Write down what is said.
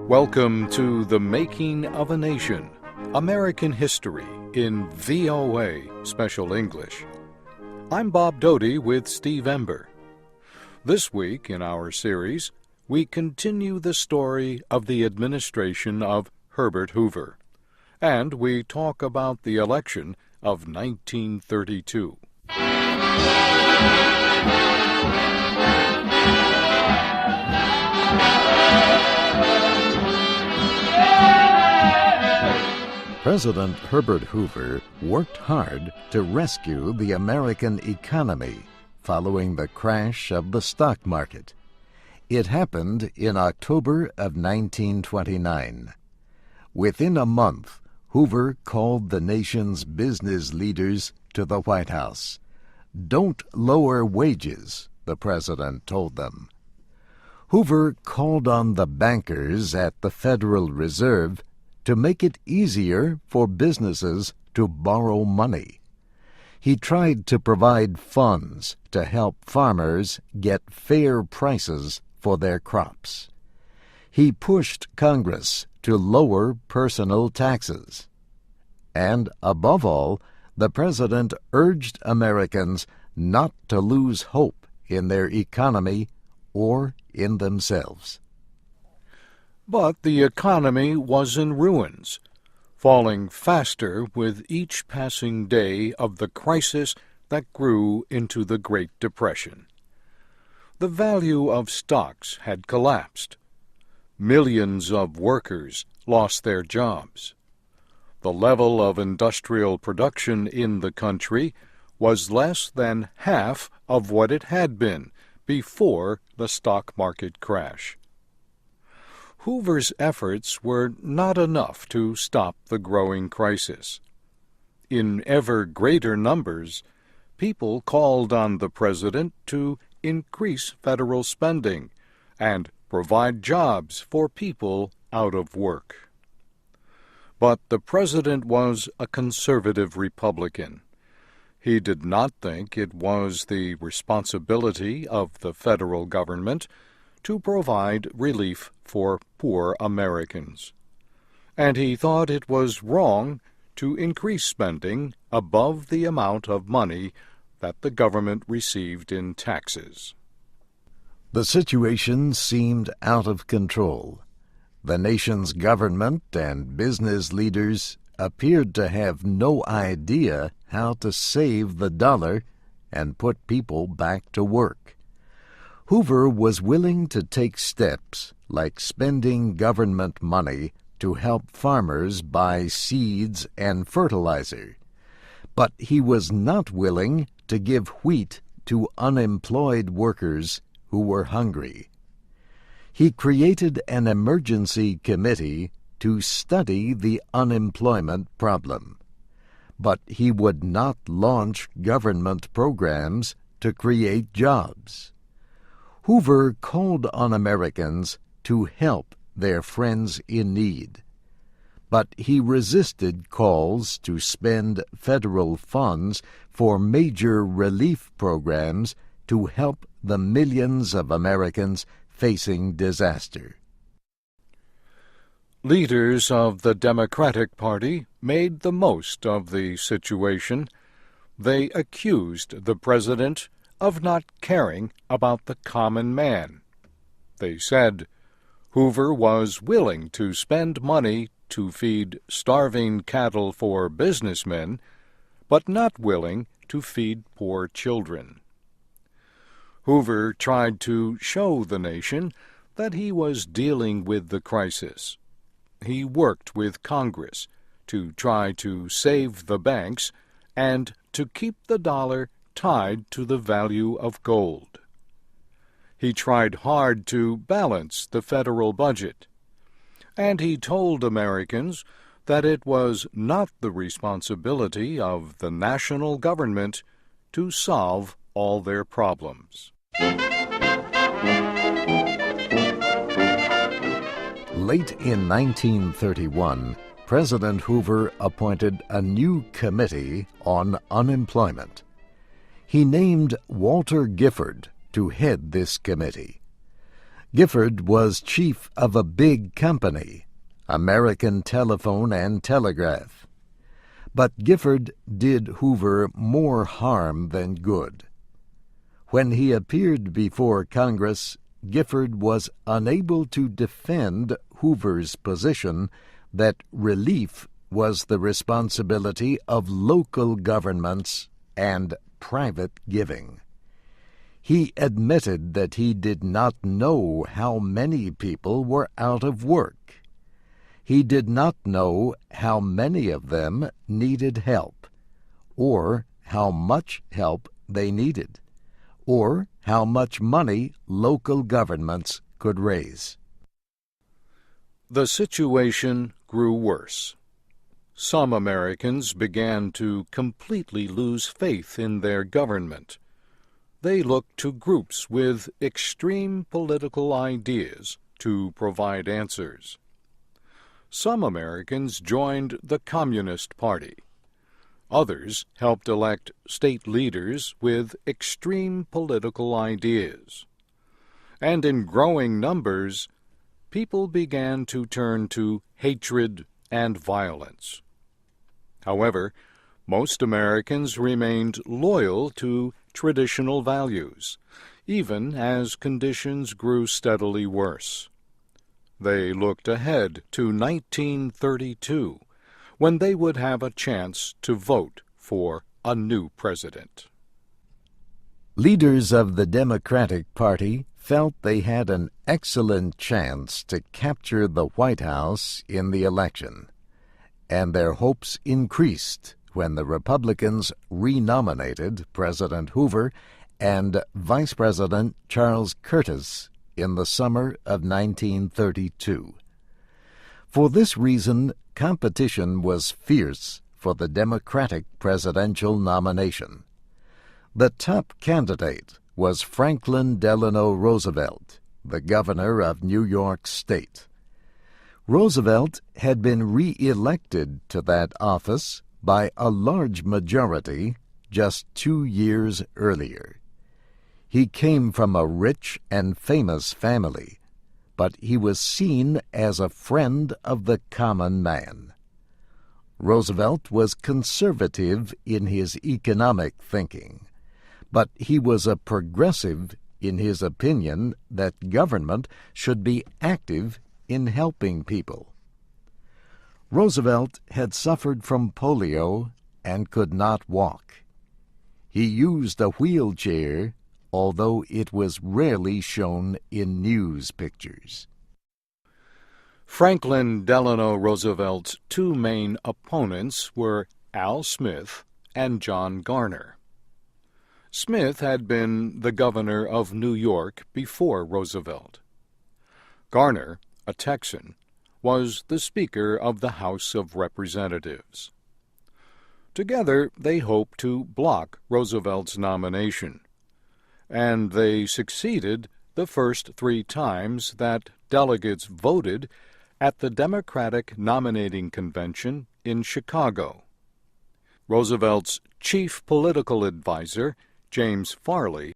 Welcome to The Making of a Nation, American History in VOA Special English. I'm Bob Doty with Steve Ember. This week in our series, we continue the story of the administration of Herbert Hoover, and we talk about the election of 1932. President Herbert Hoover worked hard to rescue the American economy following the crash of the stock market. It happened in October of 1929. Within a month, Hoover called the nation's business leaders to the White House. "Don't lower wages," the president told them. Hoover called on the bankers at the Federal Reserve to make it easier for businesses to borrow money. He tried to provide funds to help farmers get fair prices for their crops. He pushed Congress to lower personal taxes. And, above all, the president urged Americans not to lose hope in their economy or in themselves. But the economy was in ruins, falling faster with each passing day of the crisis that grew into the Great Depression. The value of stocks had collapsed. Millions of workers lost their jobs. The level of industrial production in the country was less than half of what it had been before the stock market crash. Hoover's efforts were not enough to stop the growing crisis. In ever greater numbers, people called on the president to increase federal spending and provide jobs for people out of work. But the president was a conservative Republican. He did not think it was the responsibility of the federal government to provide relief for poor Americans. And he thought it was wrong to increase spending above the amount of money that the government received in taxes. The situation seemed out of control. The nation's government and business leaders appeared to have no idea how to save the dollar and put people back to work. Hoover was willing to take steps like spending government money to help farmers buy seeds and fertilizer, but he was not willing to give wheat to unemployed workers who were hungry. He created an emergency committee to study the unemployment problem, but he would not launch government programs to create jobs. Hoover called on Americans to help their friends in need, but he resisted calls to spend federal funds for major relief programs to help the millions of Americans facing disaster. Leaders of the Democratic Party made the most of the situation. They accused the president of not caring about the common man. They said Hoover was willing to spend money to feed starving cattle for businessmen, but not willing to feed poor children. Hoover tried to show the nation that he was dealing with the crisis. He worked with Congress to try to save the banks and to keep the dollar tied to the value of gold. He tried hard to balance the federal budget, and he told Americans that it was not the responsibility of the national government to solve all their problems. Late in 1931, President Hoover appointed a new committee on unemployment. He named Walter Gifford to head this committee. Gifford was chief of a big company, American Telephone and Telegraph. But Gifford did Hoover more harm than good. When he appeared before Congress, Gifford was unable to defend Hoover's position that relief was the responsibility of local governments and private giving. He admitted that he did not know how many people were out of work. He did not know how many of them needed help, or how much help they needed, or how much money local governments could raise. The situation grew worse. Some Americans began to completely lose faith in their government. They looked to groups with extreme political ideas to provide answers. Some Americans joined the Communist Party. Others helped elect state leaders with extreme political ideas. And in growing numbers, people began to turn to hatred and violence. However, most Americans remained loyal to traditional values, even as conditions grew steadily worse. They looked ahead to 1932, when they would have a chance to vote for a new president. Leaders of the Democratic Party felt they had an excellent chance to capture the White House in the election, and their hopes increased when the Republicans renominated President Hoover and Vice President Charles Curtis in the summer of 1932. For this reason, competition was fierce for the Democratic presidential nomination. The top candidate was Franklin Delano Roosevelt, the governor of New York State. Roosevelt had been re-elected to that office by a large majority just 2 years earlier. He came from a rich and famous family, but he was seen as a friend of the common man. Roosevelt was conservative in his economic thinking, but he was a progressive in his opinion that government should be active in helping people. Roosevelt had suffered from polio and could not walk. He used a wheelchair, although it was rarely shown in news pictures. Franklin Delano Roosevelt's two main opponents were Al Smith and John Garner. Smith had been the governor of New York before Roosevelt. Garner, a Texan, was the Speaker of the House of Representatives. Together they hoped to block Roosevelt's nomination, and they succeeded the first 3 times that delegates voted at the Democratic Nominating Convention in Chicago. Roosevelt's chief political advisor, James Farley,